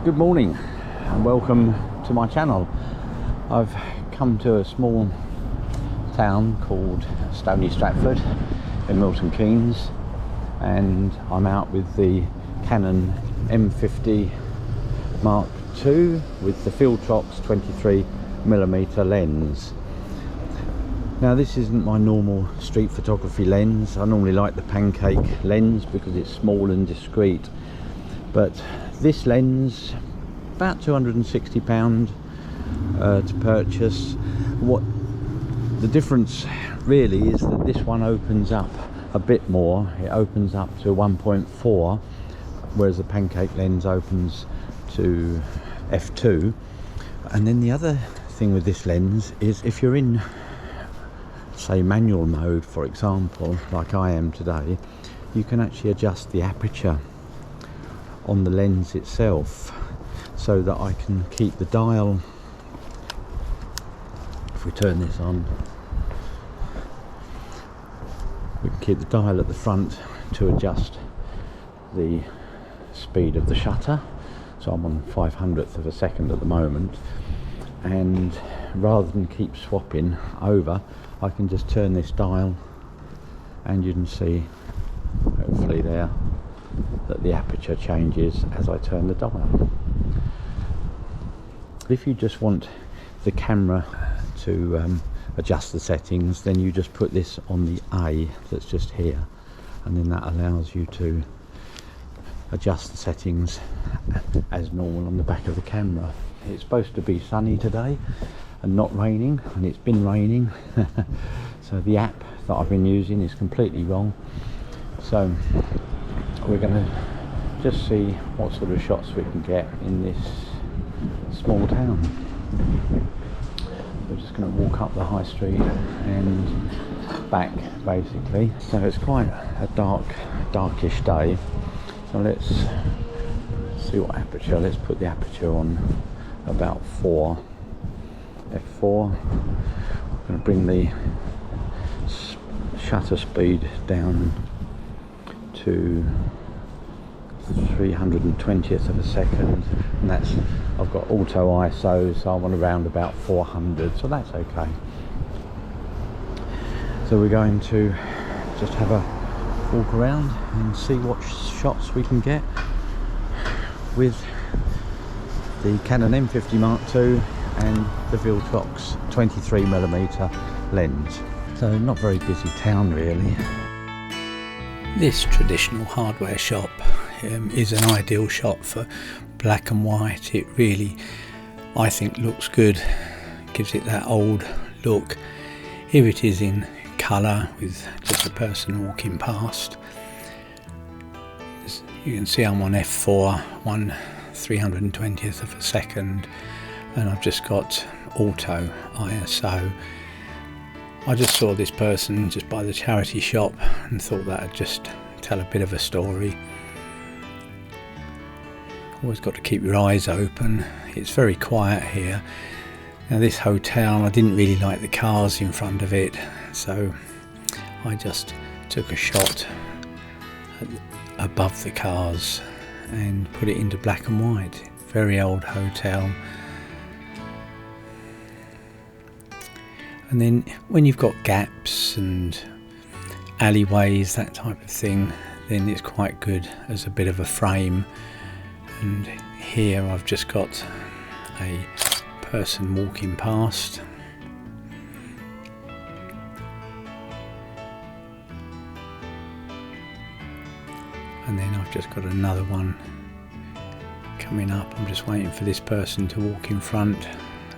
Good morning and welcome to my channel. I've come to a small town called Stony Stratford in Milton Keynes, and I'm out with the Canon M50 Mark II with the Viltrox 23mm lens. Now this isn't my normal street photography lens. I normally like the pancake lens because it's small and discreet, but this lens, about £260 to purchase. What the difference really is that this one opens up a bit more. It opens up to 1.4, whereas the pancake lens opens to f2. And then the other thing with this lens is if you're in, say, manual mode, for example, like I am today, you can actually adjust the aperture on the lens itself so that I can keep the dial. If we turn this on, we can keep the dial at the front to adjust the speed of the shutter. So I'm on 500th of a second at the moment, and rather than keep swapping over, I can just turn this dial and you can see, hopefully there, that the aperture changes as I turn the dial. If you just want the camera to adjust the settings, then you just put this on the A that's just here, and then that allows you to adjust the settings as normal on the back of the camera. It's supposed to be sunny today and not raining, and it's been raining. So the app that I've been using is completely wrong. So we're going to just see what sort of shots we can get in this small town. We're just going to walk up the high street and back, basically. So it's quite a darkish day. So let's see what aperture. Let's put the aperture on about 4, f4. I'm going to bring the shutter speed down to 320th of a second, and that's, I've got auto ISO, so I want around about 400, so that's okay. So we're going to just have a walk around and see what shots we can get with the Canon M50 Mark II and the Viltrox 23mm lens. So not very busy town really. This traditional hardware shop is an ideal shop for black and white. It really, I think, looks good, gives it that old look. Here it is in colour with just a person walking past. As you can see, I'm on f4, 1/320th of a second, and I've just got auto ISO. I just saw this person just by the charity shop and thought that I'd just tell a bit of a story. Always got to keep your eyes open. It's very quiet here. Now this hotel, I didn't really like the cars in front of it, so I just took a shot above the cars and put it into black and white. Very old hotel. And then when you've got gaps and alleyways, that type of thing, then it's quite good as a bit of a frame. And here I've just got a person walking past. And then I've just got another one coming up. I'm just waiting for this person to walk in front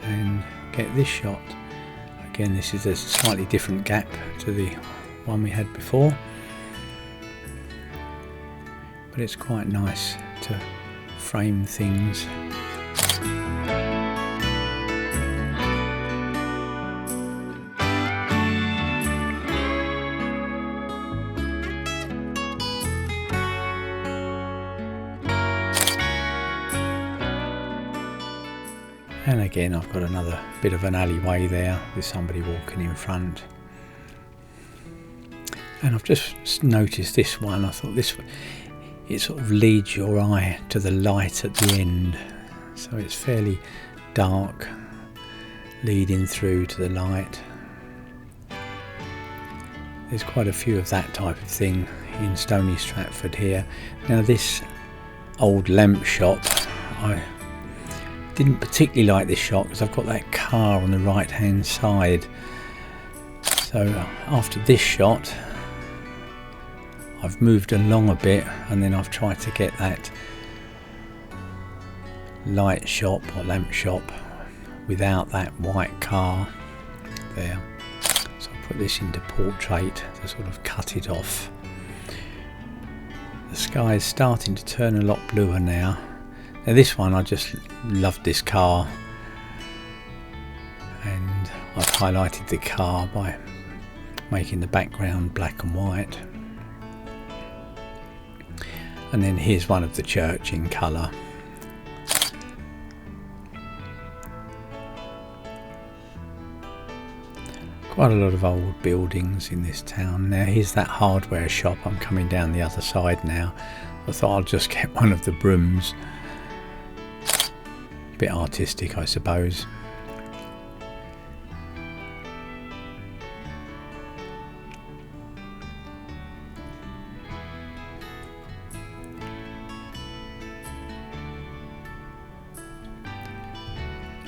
and get this shot. Again, this is a slightly different gap to the one we had before, but it's quite nice to frame things. And again, I've got another bit of an alleyway there with somebody walking in front. And I've just noticed this one. I thought this, it sort of leads your eye to the light at the end. so it's fairly dark leading through to the light. There's quite a few of that type of thing in Stony Stratford here. Now this old lamp shop, I didn't particularly like this shot because I've got that car on the right hand side. So after this shot I've moved along a bit, and then I've tried to get that light shop or lamp shop without that white car there. So I put this into portrait to sort of cut it off. The sky is starting to turn a lot bluer now. Now this one, I just loved this car, and I've highlighted the car by making the background black and white. And then here's one of the church in colour. Quite a lot of old buildings in this town. Now here's that hardware shop. I'm coming down the other side now. I thought I'll just get one of the brooms. A bit artistic, I suppose.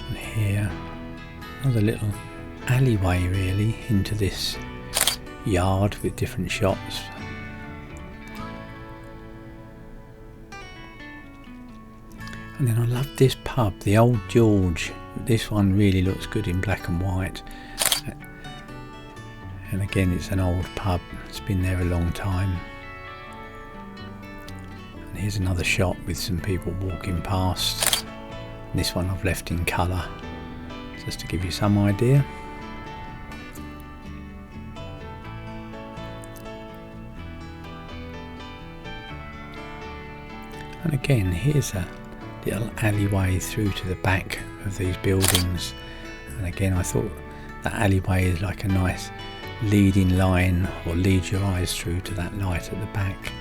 And here, another little alleyway really into this yard with different shops. And then I love this pub, the Old George. This one really looks good in black and white. And again, it's an old pub, it's been there a long time. And here's another shop with some people walking past. And this one I've left in colour, just to give you some idea. And again, here's a little alleyway through to the back of these buildings. And again, I thought that alleyway is like a nice leading line, or lead your eyes through to that light at the back.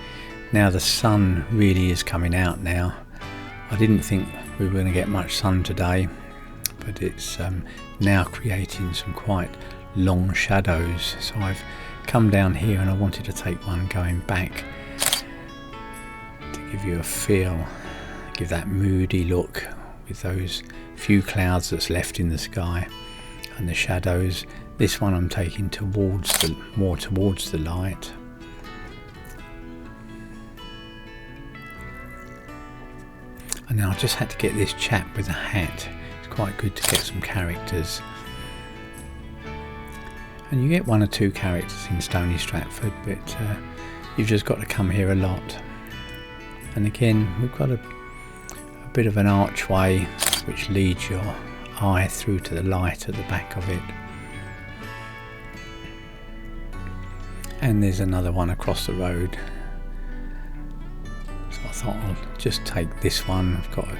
Now the sun really is coming out now. I didn't think we were going to get much sun today, but it's now creating some quite long shadows. So I've come down here and I wanted to take one going back to give you a feel, give that moody look with those few clouds that's left in the sky and the shadows. This one I'm taking towards the more towards the light. And then I just had to get this chap with a hat. It's quite good to get some characters. And you get one or two characters in Stony Stratford, but you've just got to come here a lot. And again, we've got a bit of an archway which leads your eye through to the light at the back of it. And there's another one across the road. So I thought I'll just take this one. I've got a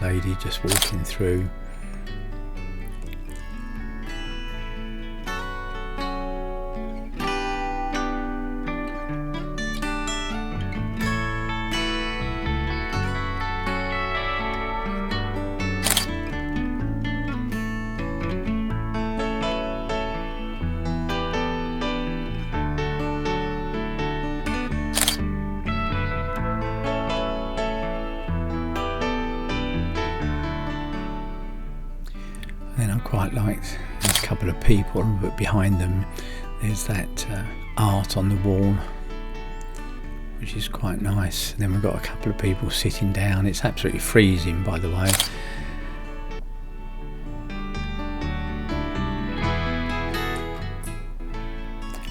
lady just walking through. Then I quite liked there's a couple of people, but behind them there's that art on the wall, which is quite nice. And then we've got a couple of people sitting down. It's absolutely freezing, by the way.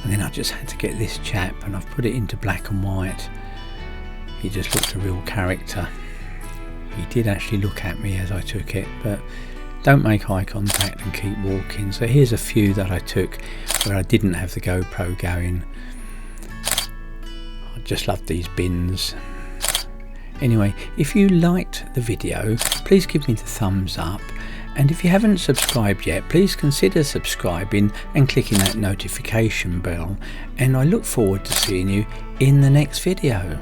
And then I just had to get this chap, and I've put it into black and white. He just looked a real character. He did actually look at me as I took it, but don't make eye contact and keep walking. So here's a few that I took where I didn't have the GoPro going. I just love these bins. Anyway, if you liked the video, please give me the thumbs up. And if you haven't subscribed yet, please consider subscribing and clicking that notification bell. And I look forward to seeing you in the next video.